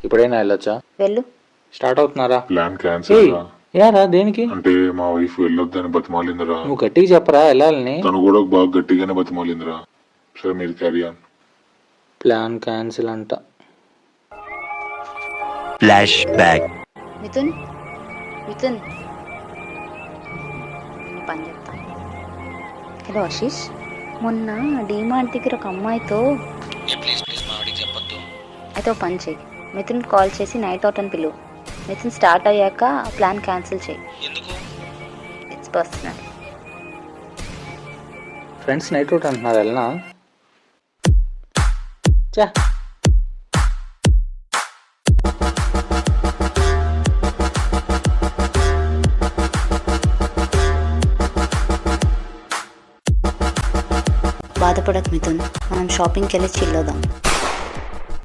ఇప్పుడైనా వెళ్ళొచ్చా? వెళ్ళు. స్టార్ట్ అవుతున్నారా? ప్లాన్ క్యాన్సిల్ రా. యారా దేనికి? అంటే మా వైఫ్ వెళ్ళొద్దని బతిమాలిందిరా. నువ్వు గట్టిగా చెప్పరా వెళ్ళాలని. తను కూడా బాగా గట్టిగానే బతిమాలిందిరా. సరే మీరు క్యారీ ఆన్. ప్లాన్ క్యాన్సిల్ అంట. Flashback. మిథున్ మిథున్ పని చెప్తా. హలో ఆశీష్, మొన్న డీమార్ట్ దగ్గర ఒక అమ్మాయితో అయితే ఒక పని చేయి. మిథున్ కాల్ చేసి నైట్ అవుట్ అని పిలువు. మిథున్ స్టార్ట్ అయ్యాక ప్లాన్ క్యాన్సిల్ చేయి. It's personal. Friends night out అంటున్నారు, వెళ్ళనా? చా బాధపడకు మిథున్, మనం షాపింగ్కి వెళ్ళి చిల్ అవుదాం.